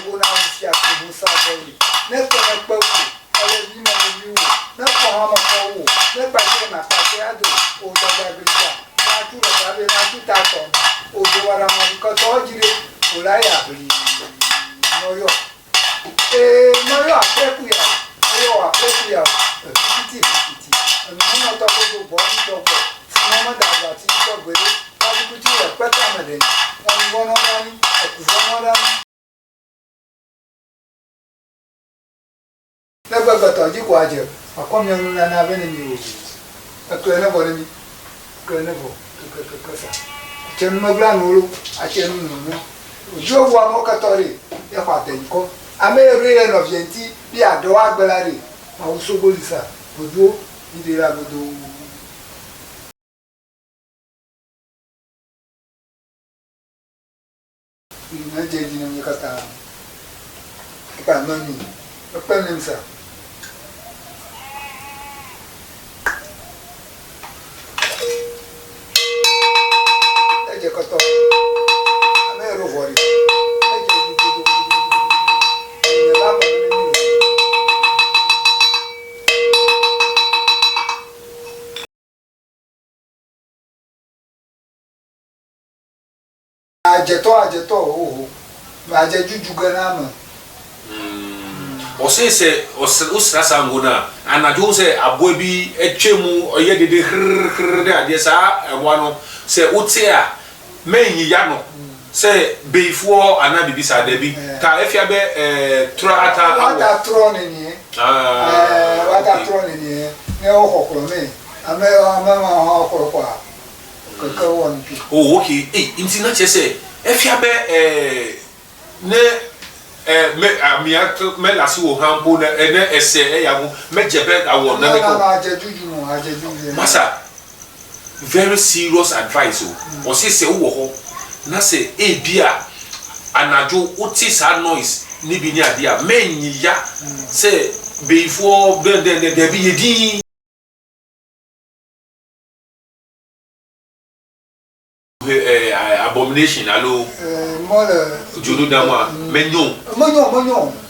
go na usia ko musa boy ne ko na pa wo ale bi ma ni wo na ko ha ma ko wo ne pa se na pa se ado o da da bi ja na tu da be na tu ta to o do wara ma ko to jire o la ya bi no yo no yo apreku ya titi ni mo to ko bo ni to ko mo ma da ba ti to gbe ka ku ti e pe ta me de won won no ni e ku won no na gba gba to ji ko aje akom yan na be ni o e ko na bo ni ko na bo ko sa chen ma bla no lu a chen no ojo wa mo ka to ri e kwa te ko ame re no vienti bi ado agbela ri ma o so bolisa ojo idera godo na jeji na kata pa nani pa nemsa eje kata ame ro vori eje godo la pa ajeto o aje juju gana ma o se usra sangona anajo se abo bi etwemu oye dede de ade sa ebo no se uti a menyi ya no se beifo ana bibi sa da bi ta efia be tro ata wata tro ni wata tro ni ne o kokoro me ame ama o kokoro kwa kaka won ki oh okay inti na chese efia be ne me amia me lasi wo hambo na ene ese ya mu me jebe awon na me ko ajejuju masa very serious advice o se se wo ho na se bia anajo uti sa noise ni bi ni ade a menyi ya se beifo de bi yedi abomination allo mole jodo dama menyon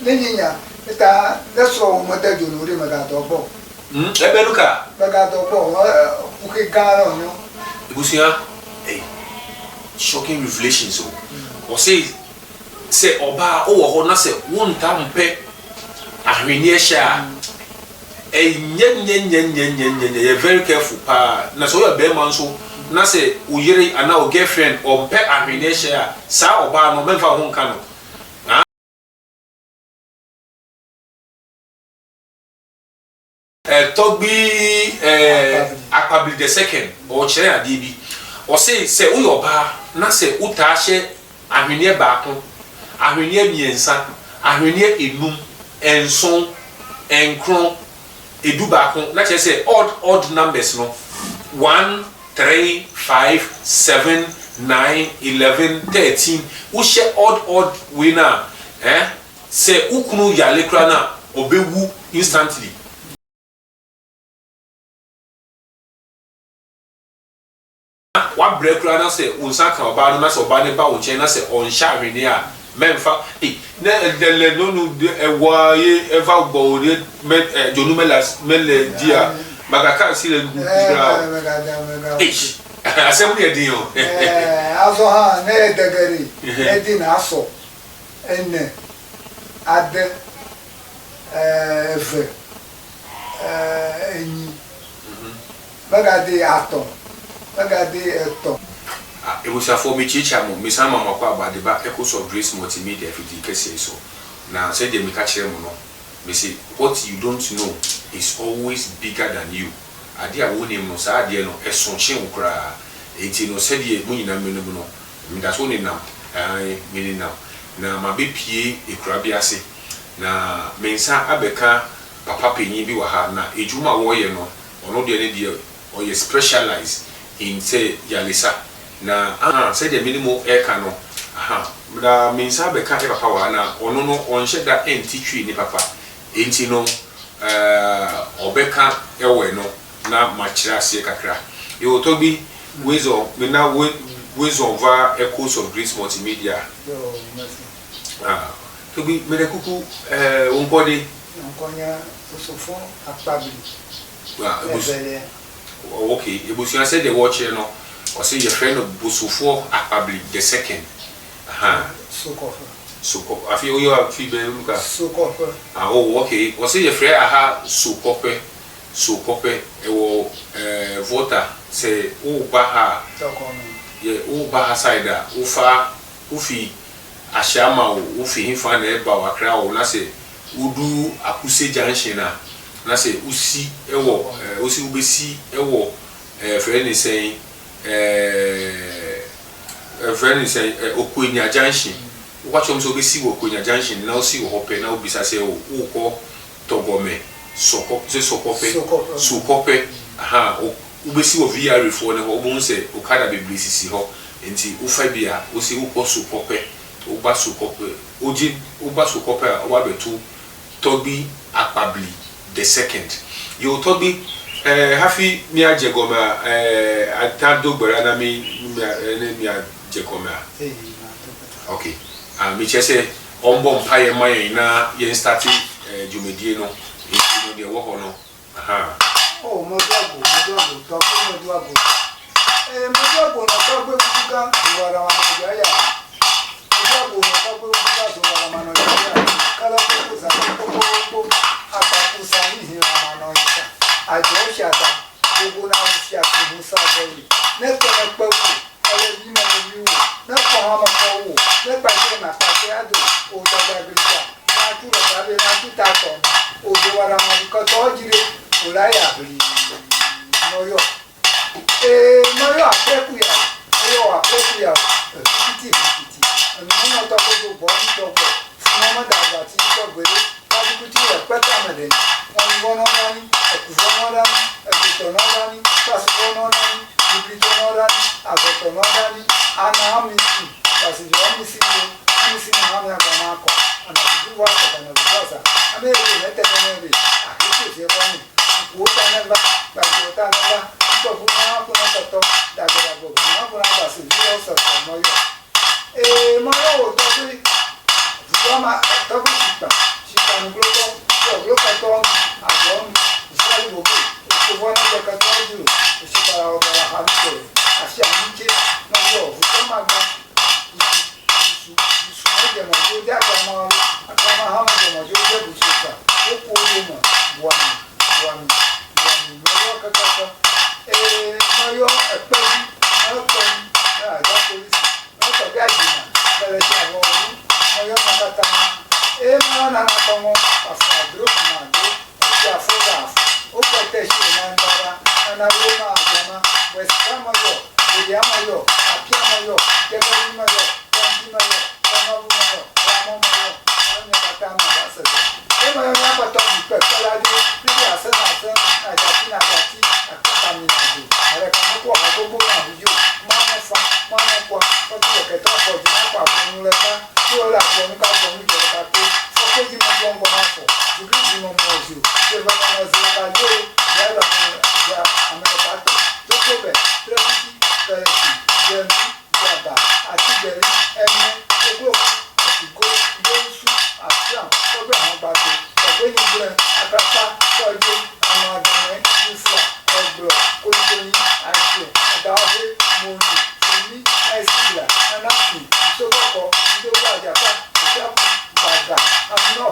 nenya eta leso mo de jodo re maga to bo ebeluka maga to bo o ke ga no ibusia shocking revelations o say oba o wo ho na say won ta mpe ahwenie sha nye very careful pa na so your be man so na se uyiri ana o girlfriend o pe ahwene hia sa oba no memfa ho nka no togbi akpabli the second o chere ade bi o se uyoba na se uta hye ahwene baako ahwene miensa ahwene enum enson enkron edu baako na chere se odd numbers no 1 3 5 7 9 11 13 we share odd winner say ukunu yale kra na obewu instantly wa break kra na say unsa ka oba no na say oba ne ba wo che na say on sha hwene a memfa na de no ewa ye eva gbo re jonu mele dia magaka si le gra asem ne din o aso ha ne degari edin aso enne ade efe enyi bagade ato bagade eto it was a for me chicha mo me sama makwa abade ba Echoes of Grace multimedia fiti kese so na say dem ka kire mo no me say what you don't know is always bigger than you ade a woni mo sa ade no eso che nkura enti no se de mo nyina menu no me da so ni nam me ni nam na ma be pie ekura bi ase na me nsa abeka papa penyi bi wa ha na ejuma wo ye no ono de ne de o ye specialize in say yalisa na say the minimum eka no da me nsa abeka e papa wa na ono no onhye da enti twi ni papa enti no obeka ewe no na machira ase kakra e otobi wisdom me na wisdom va Echoes of Grace multimedia to be medekuku unkode nkonya osofo akpabili okay ebusia said the watch no or say your friend of busufo akpabili the second soko afi oyo afi be luka soko oh okay or say your friend aha sokope ewo voter say o ba ha ye o ba ha side ufa ufi ashama ufi hinfa na eba wakra o na say udu akuse junction na say usi ewo usi ubesi ewo friend say friend say Okwenya junction watch them so ubesi Okwenya junction na usi wo hope na ubisa say uko togome sokope aha ubesi wo VR for na obun say okada bebre sisi ho enti ufa bia usi uko sokope uba sokope wabetu Toby Akpabili the second. You Toby hafi mi ajegoma atado gberana mi ajegoma. Okay. Mi chese ombo mpaye maye na yen start jumedie no. Enti no de wo ho no. Aha. Oh modago to modago. Modago no to gbe buga wara wa ya ya. Modago no to gbe buga so wara ma no ya. Kala ko za ko atakusa hizi manoisha ajoshata buguna usia kubusa boli neto nepewu ale bima niwu nepo hama kowu nepa na pase ado o daga grisa na turo tabe na tutato o dowara ma ko tojire ulaya bri noyo apreku ya titi no to ko bo ni to ko mama daga ti to gbere kuti repeta mede on bononani ekuzonani ekitonani pasibonani bibitonani agotonani anamisi pasijomisi amisi hami aganako anakuwa kana basa amere netenene akitu sebani kuota neba bakota neba to kuna toto daga bobo kuna basi vio so moyo moyo to bi Toma tobi Chitano gloko to agom isali bobo ukubona bekatoju ushikara obara habito afya mke no yo toma ga sumoja moja kama hama moja bushika huko yuma bwani moyo kakaka moyo epebi no ja polisi no to gajina bele chavo moyo makata na tomo afa group na do ya foda o protection na ndara na roma jama westama yo yama yo apia yo kebeli yo tanti yo kamabu yo ramo yo anya katama basa ema yo na pato pe kala di bi asana na jati akata mi na do ara kama ko agogo na bijo mama kwa ko ti ke to ko di na kwa bunu le ka ko la ko nka ko mi je ka to Keji mgongo hapo. Jukiji mmoja. Kwa maana zika leo yala ya amepata. Tokobe, trafiki, taxi, jemi, baba, atibeli, eme, ego, atigo, donsu, afran, tobe ambato. Tobe yingre, akapa, toje, amadame, ufla, eglo, kolikoni, ase, adawe, moni, fumi, esila, anaki, isogoko, ndowa japa, isapu, baga, no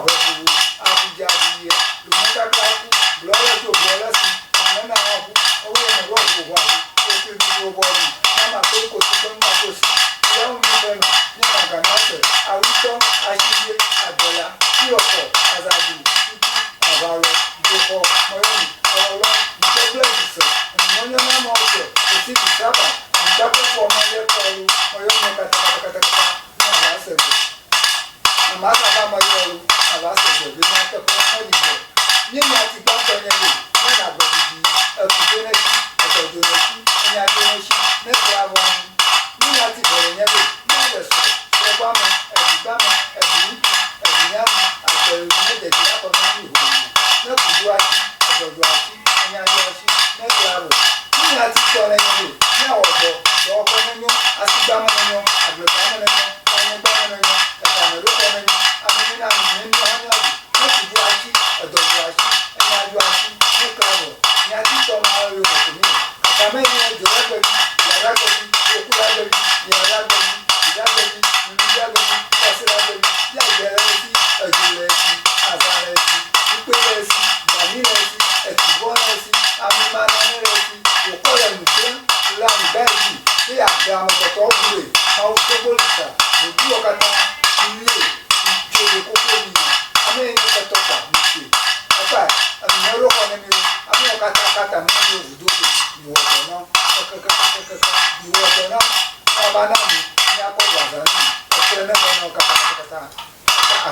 Abuja ye lumaka kaku blola to blola si na abu owo na wo wa o ti bi wo body mama ko ko ti don ma ko si ya o mi be na ni ma ga na se awuto ashiye adola ti oko azadi ti abalo joko moyo olo ni te bless so mo na ma o se o ti ti saba ni da ko mo le ko moyo me kata na ba se amasa ba moyo abase be na to ko dibo ni ma ti gba to yen le na gbo di ekujonesi ekujonesi ni ajonesi ne bravo ni ma ti bere yen le na le so se gba mo ebi ya agberu ni de ti akọ ni ihu na kuju ati ododo ati ni ajonesi ne bravo ni ma ti to yen le na odo do ko nyo asigba mo nyo agberu mo nyo ni gba mo nyo eta me ro ko nyo amini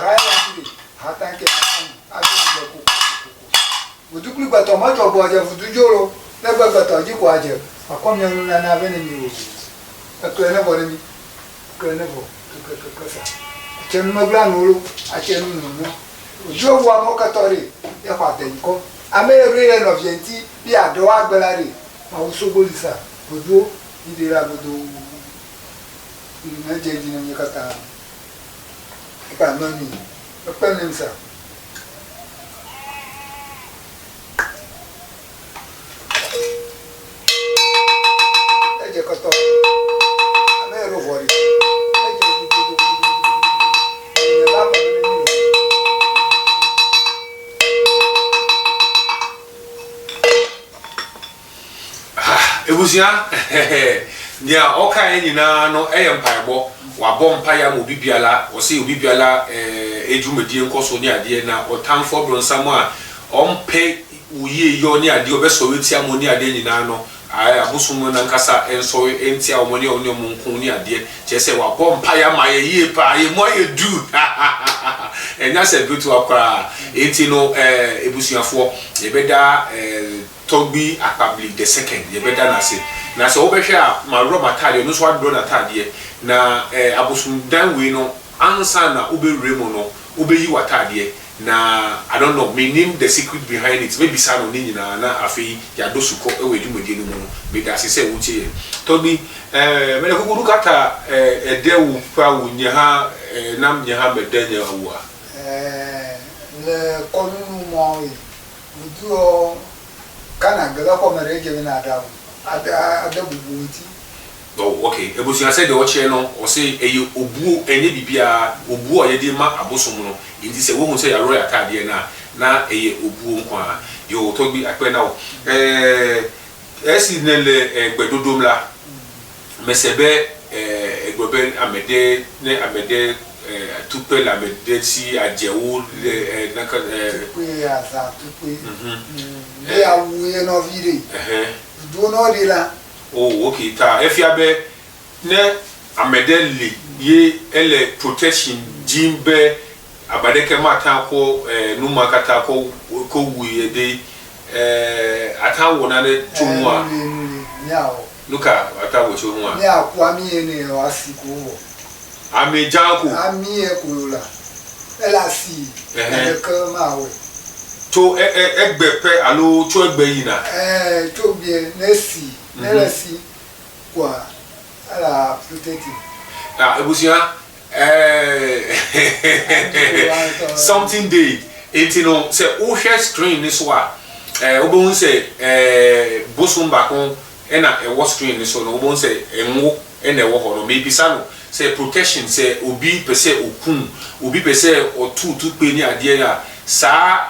ara ya hatanke ati ko udukuli bato ma to bo aje fudujoro na gbagbato ji ko aje akomyo na bene ni o aklene bo ni klene bo ko sa chen magla nulu a chen nu ojo wa mo katori e fa te ko ame re no vienti bi ado agbelare ma usobolisa ojo idira bodo na jeji na kata ka noni pensa eje kato ame ro vori ebusia nya oka nyina no eyempaebo wa bom paya mo bibiala o se obibiala ejumedie nkoso ni ade na otamfo bronsam a ompe uye yo ni ade obeso wetia mo ni ade nyina no abosumu na nkasa enso entia o mo ni oni mo nkun ni ade che se wa bom paya ma ye pa ye mo ye du enya se bitu akra enti no ebusuafo ye beda Togbi Akpabli the second ye better na se obehwe a ma ro matade no so adro na tade na abosum dan we no ansa na obewre mo no obeyi watade na I don't know meaning the secret behind it maybe sa no ni nyina na afei ya dosuko ewe dwumade no mu be da se wuche Togbi mele kokuru kata edewu pa wunya ha nam nya ha bedanya wo le konu mo uduo kana gala ko mere je na ada bubuti oh okay ebusu ase de oche no o se eye obuo enye bibia obuo ye de ma abosom no indi se wo hu se ya ro ya tade na eye obuo nkwa yo Togbi akpe na o esi nele gbedodom la mesebe egbobe amede ne amede tupe la medesi ajewu na ka tupe asa tupe le awuye no vire do no de la oh okay ta efiabe ne amedeli ye ele protection jimbe abadeke mata ko numa kata ko wuye de atawo na le tumwa nyao luka atawo so hu a ni akwa mi ene o asiko ami janko ami e kula ela si e ko mawe to egbepe alo to egbe yi na to bie nesi nesi kwa ala protective ebusia something day etino se o share screen ni so a obon se bosum bakon ena e screen ni so no obon se enwo ena e wo ho no maybe sa no se protection se obi pese okun obi pese otutu pe ni ade ya sa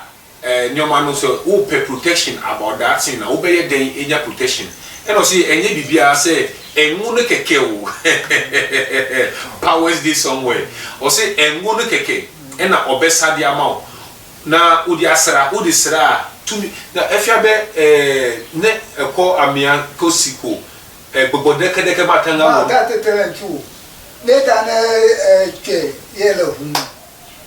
nyoma no so o pe protection about that thing na obeye den enya protection and o see enye bibia say enwu no keke o powers dey somewhere o say enwu no keke ena obesa dia ma o na odi asra odi sra tumi na efiabe ne eko amia kosiko gbogbo deke matanga mo ta tetere ntu leta ne che yelo hu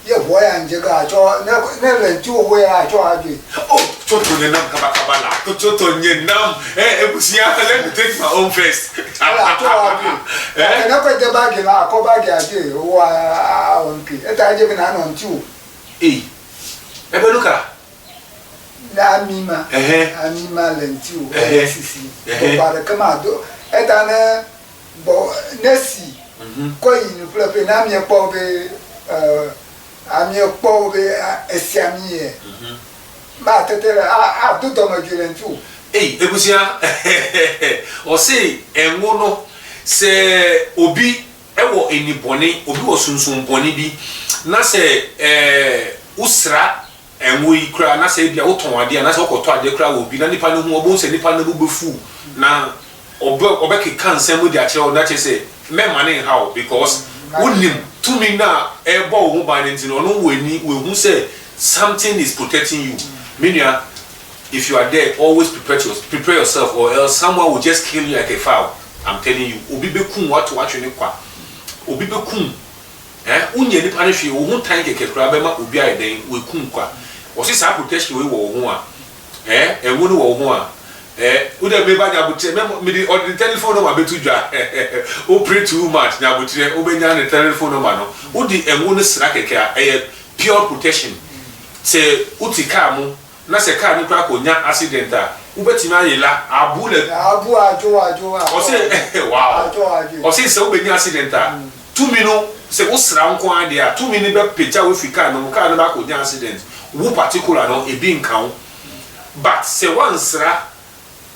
ye boya nje ga cho ne le ntu wo ya cho aje oh toto ne nam kaba la toto nye nam ebusia let me take my own first ala cho aje na ko de bag na ko bag aje wo a onki eta aje bi na no ntu ebe luka na amima le ntu sisi ko ba kama do eta ne bo nesi ko yin flepe na mi po be ami po be esiamie ba tetere a do do ma jure ntu ebusia o se enwo no se obi ewo enibone obi wo sunsun bone bi na se usra enwo ikra na se bia woton ade na se okoto ade kra obi na nipa no hu obo se nipa no bubefu na obeke kanse mu di akire o na che se me mane how because wonim tumi na ebo wo ba ne ntino no weni we hu say something is protecting you meaning if you are there always prepare yourself or else someone will just kill you like a fowl. I'm telling you obi be kun what ne kwa obi be kun unye nipa ne hwe wo ho tan keke kura be ma obi aye den we kun kwa o se sa protection we wo ho a enwo ne wo ho a wo de be ba nya botre me the telephone number betu dwa o pray too much nya botre o be nya ne telephone number no wo di enwo ne sra keke a pure protection se uti car mu na se car ni kwa ko nya accident a wo betimi ayela abu ajo o se wow o se wo be nya accident a tumi no se wo sra nko ade a tumi ni be peja we fi car no ba ko nya accident wo particular no e bi nkan but se wan sra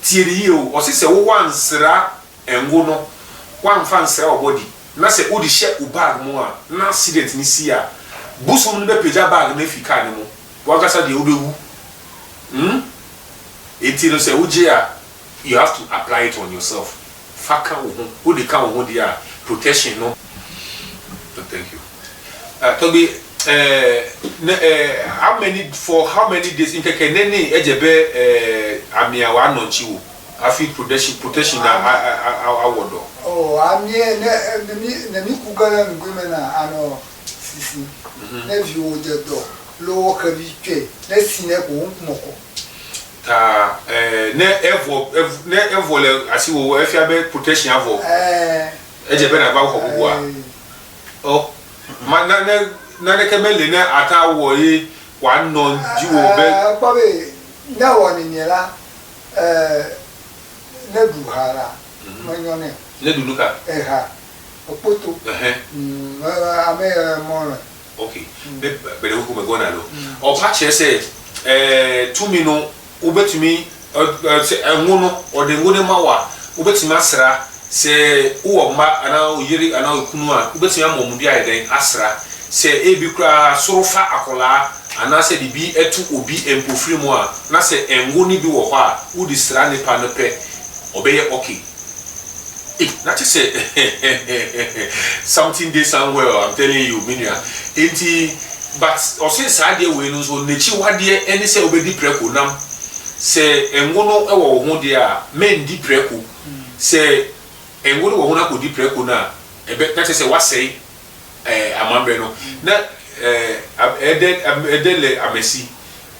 tieri o se wo wan sra engo no wan fan sra obody na se wo di she u bag mu a na accident ni si a buso no be peja bag na fi car no mu wa gasa de obewu no se wo je a you have to apply it on yourself faka wo de kan wo dia protection no. Thank you. Toby, how many days in Kekenene ejebe amia wa nonchiwo. I feel protection I would. Oh, amia ne mi kugala ngwe na ano sisi. Ne view de do. Lo ka bi twe. Ne sine ko moko. Ta ne evo le asiwo efia be protection avo. Ejebe na ba ko bua. Oh, na kemele na ata wo yi wa non jiwo be babe na woni nyela na duhara manyone ne duluka ha opoto ame mo okay be de ko me gona lo o pa che se tumi no obetumi enwono o de ngone mawa obetumi asra se uwo ma ana oyiri ana okunu a ubetumi amom bi ayeden asra se ebi kura sorofa akola ana se bibi etu obi empofiri mu a na se engo ni bi wo ho a udi sra ne pa no pe obeye okay na che se something dey somewhere I'm telling you minia enti but ose sa de we no so nechi wade eni se obedi preko nam se engo no ewo wo ho de a men di preko se engo wo ho na ko di preko na ebe na che se wasei amambe no na edele amesi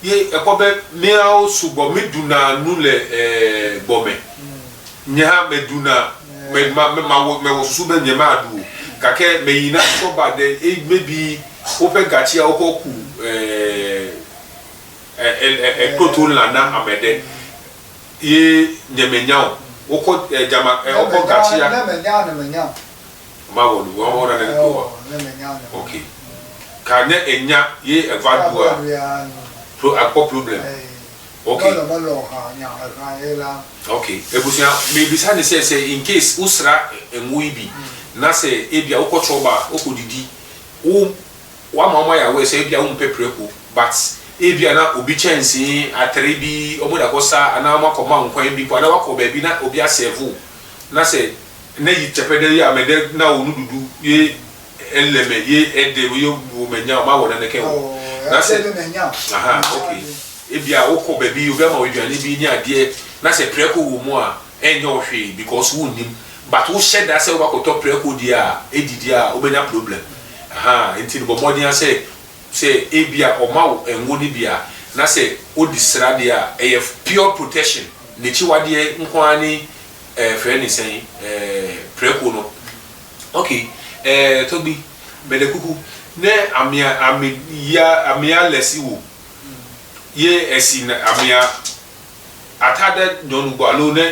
ye ekobe miao subo meduna nule bome nya meduna me wo susu be nyema adu kake meyina so bade maybe open gachia okoku proton lana amede ye nyemenya oko jama oko gachia na menya mawo du wo na ne ko okay ka ne enya ye evadua pro akọ problem okay okay ebusia maybe say say in case usra enwo ibi na say ebia ukochoba okodidi wa mama ya we say ebia umpepreko but ebia na obi chance atere bi omoda kosa ana makoma nkwan bi kwa na wakoba bi na obi asevu na say na yi chepede ya mede na onududu ye eleme ye ede yo menya ma wona ne ke wo na say aha okay ebia okoba bi yo ma odwane bi ni ade na say preko wo mu a enyo hwe because wo nim but wo shed that say wo bakoto preko dia edidi a obenya problem aha enti no bomodin say ebia omawo enwo ni bia na say odisra dia pure protection ne chiwade nko ani friend say preko no okay Toby bedekuku ne amia lesi wo ye esi na amia atada nyonugbo alo ne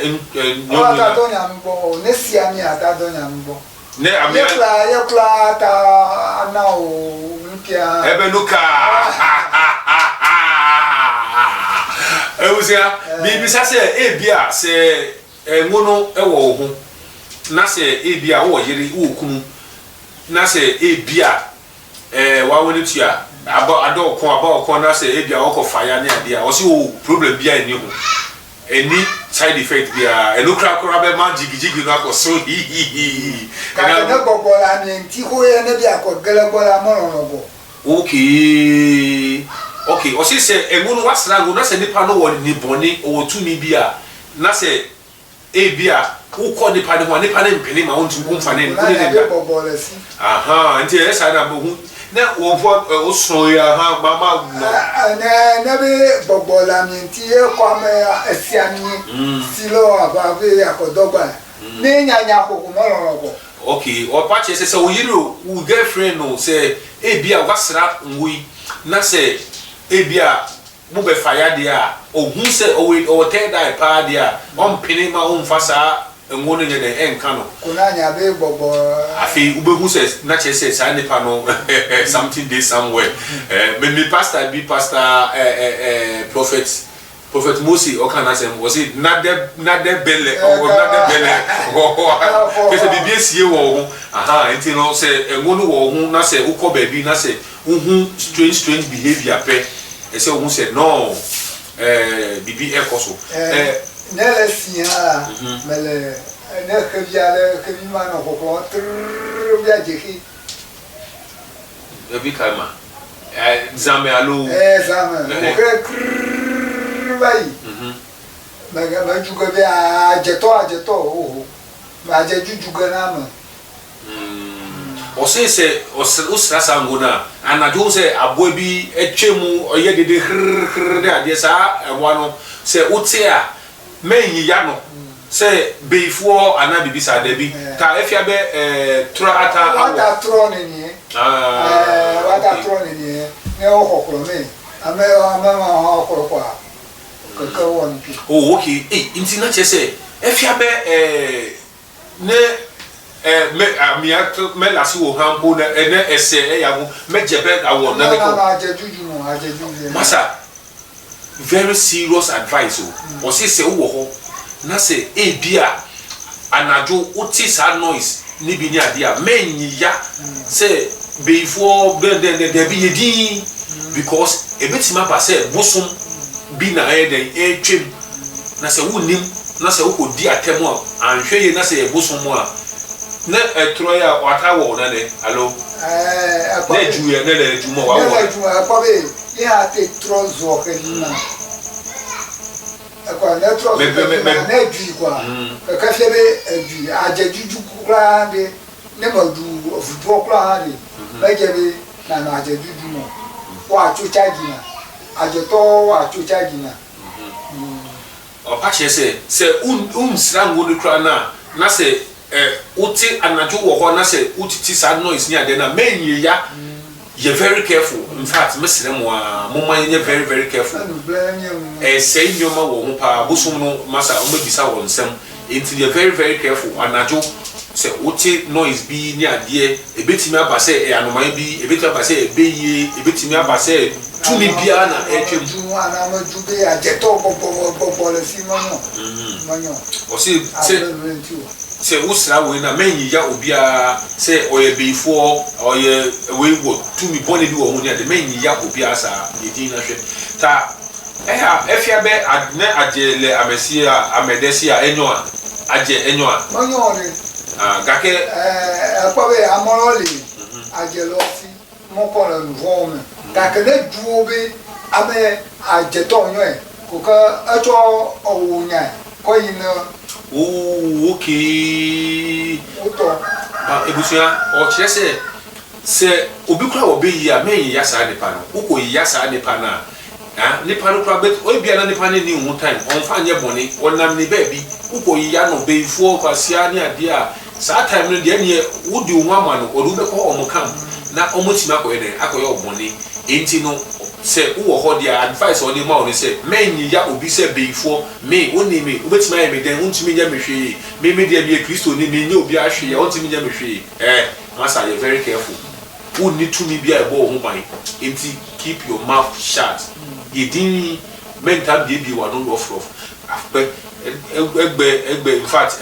nyonu atada nyambo ne si amia atada nyambo ne amia yekla ta anao mpia ebenuka ewusia bibisa se ebia se ngono ewo ho na se ebia wo yiri wo kunu na se ebia wa woni tua ado na se ebia wo ko fire ne ade a o se o problem bia eni ho eni side effect bia enokra be ma jigijigi no akoso ka na gogola ni nti ho ye ne bia ko gelegola mo no bo okay o se engono wasra go na se nipa no wo ni boni o tumi bia na se ebia who call the party one penny my own to go for name until yes I know na wo for osro ya ha mama na be bobola mi ti e kwa me asiani silo ababe akodogba ni nyanya kokko mo ro okay or patch say so you girlfriend no say ebia wasra nwi na say ebia bu be fire dia ohun say o tell die pa dia on pini ma on fasa enwo no nye den enka no kuna nya be bobo afi ubehu say na che say sa nipa no something dey somewhere me pastor be pastor prophet Moses o kana say was it not the belle or not the belle because the BSC wo aha enti no say enwo no wo hu na say ukọ baabi na say strange behavior pe say who said no bibi ekoso nele sia mele ne khabiale khabima no ko bia jeki ebi kalma zame alo zame ko bai maga majuga be ajeto o ma jejuga na ma o se usra sangona anajo se aboa bi etwemu oye dede de ade sa ewa no se uti a menyi ya no se beifo ana bibisa da bi ta efia be tura ata awo ata tro ni ata tro ni ne o kokoro me ame ma kokoro kwa kaka won pi oh okay inti na che se efia be ne me la si wo hambo na ene ese ya mo me jebe awon na me ko ajejuju masa very serious advice o si se wo ho na se bia anajo uti sa noise ni bi ni ade a menyi ya se before de bi yedi because ebetima pa se bosom bi na eden twem na se wonim na se wo ko di atemu anhwe ye na se bosom a na troya watawo na ne allo ne juye ne le jumo wa wa ne juye akobe ya te trozo kelina akwa ne trozo ne juye kwa ka febe juye ajejuju kura de ne madu ofuto kura de bejebe na ajejuju mo wa chucha gina ajeto wa chucha gina o pa se srango de kura na se uti anajo wo ho na se utiti sa noise ni ade na menye ya you very careful in fact mesere mo man you very very careful say nyoma wo ho pa bosom no masa o mabisa wo nsem enti you very very careful anajo se uti noise bi ni ade ebetimi aba se anoman bi ebetimi aba se ebeye ebetimi aba se tumi bia na etwem ana ma jube ajeto bobo le fi manyo o se usra we na menyi ya obia se oye beifo oye we wo tumi bone bi wo hu ne de menyi ya obia sa yedin na hwe ta efia be adne agele amesia amedesia enyoa age enyoa manyo ni gake akwabe amoroli agelofi mokolo nvome gake ne duobe ame ajeto nyo ko ka acho owunya ko yina oh okay ebusia o chese se obi kura obi ya menyi ya sa nipa no uko ya sa nipa na nipa no kura bet o bia na nipa ne ni hu time on fa nye boni onam ni baby uko ya no beifo kwasia ni ade a sa time no de ne wudi unwa no odu be ko omukam na omutima ko eden akoye oboni enti no se wo ho dia advice on the ma on say menyi ya obi se beifo me woni me obetima ya me den untimi nya mehwe me dia bi Kristo ni me nya obi ahwe ya untimi nya mehwe masa you very careful who need to me be a bo ho ban enti keep your mouth shut yedin mental be wa no off after egbe in fact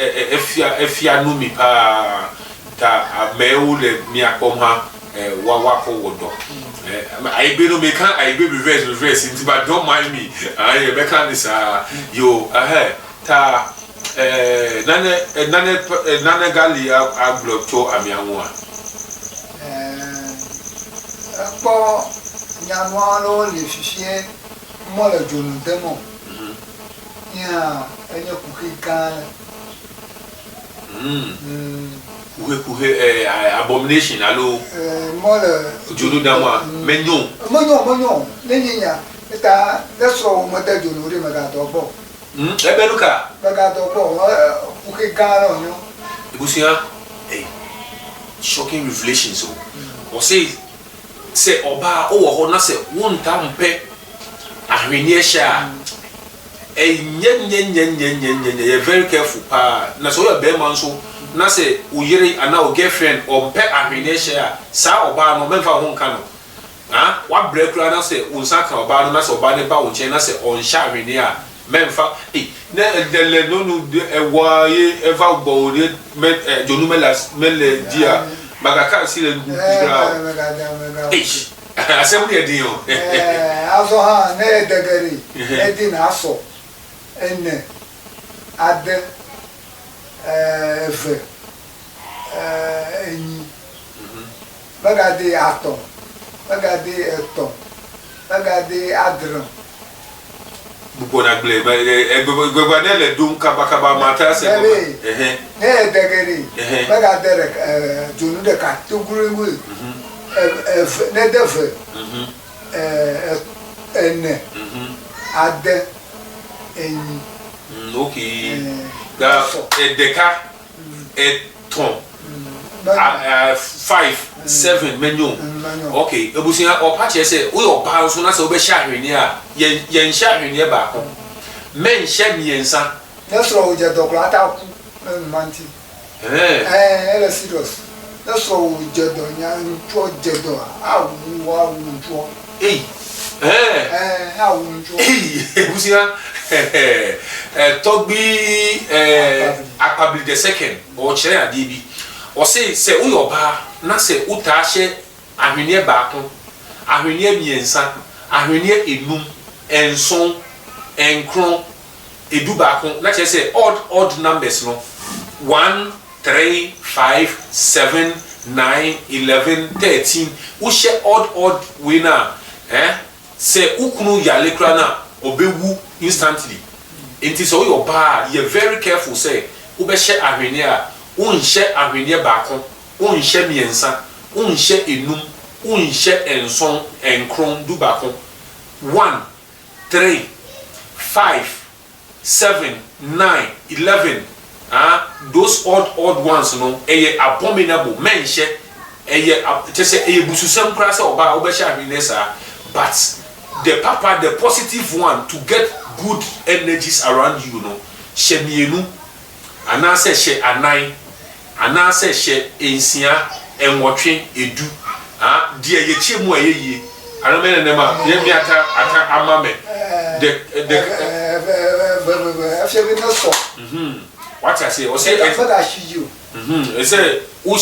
efia no mi pa ta amewo le mi akom ha wa ko wodo I be no make I be reverse into but don't mind me I be can this yo ta nane gali agbloto amianwa po nyanwa lo le fifie mo le jonu demo ya enye kuki kan Abomination allo mole Julu Dama menyon nenya eta desro mo da julu ri maga to bo ebenuka maga to bo o ke garo no ibusia shocking revelation so o say oba o wo ho na say wonta mpe ahwenie sha you're very careful pa na so your be man so na say o yire ana o girlfriend o mpe ahwenie sha sa oba no memfa ho nka no what break na say unsa ka oba no na say oba ne ba wo chen na say on sha ahwenie a memfa na de no ewa ye eva gbo de jonu mele dia bagaka si le gra asem de din o aso ha ne degari edin aso enne ade efe enyi bagade atom bagade etom bagade adron buko na gle gbegba ne le dum kaba mata se ne degari bagade jonu de ka tuguru ne defe enne ade enyi okay da deka ton 5 7 menyon okay ebusia opache se we oba so na se obe sha hwene a yen sha hwene ba ko men sha miensa that's all je dokla ta ku manti ela serious that's all je do nya nto je do awu nto awu nto ebusia Togbi Akpabili the second or chere ade bi o say uyoba na say uta hye ahwene baako ahwene miensa ahwene enum enson enkron edu baako na chere say odd numbers no 1 3 5 7 9 11 13 wo hye odd we na say ukunu yale kra na obewu instantly enti so your ba you very careful say wo be hye ahwene a wo nhye ahwene baako wo nhye miensa wo nhye enum wo nhye enson enkron du baako 1 3 5 7 9 11 those odd ones no abominable men hye just bususam kra say oba wo be hye ahwene sa but the positive one to get good energies around you no she mienu ana se she anan ana se she ensia enwotwe edu dia ye chemu ayeye anome ne ma ye mi ata amame the after we no so what I say o say I thought I should you say o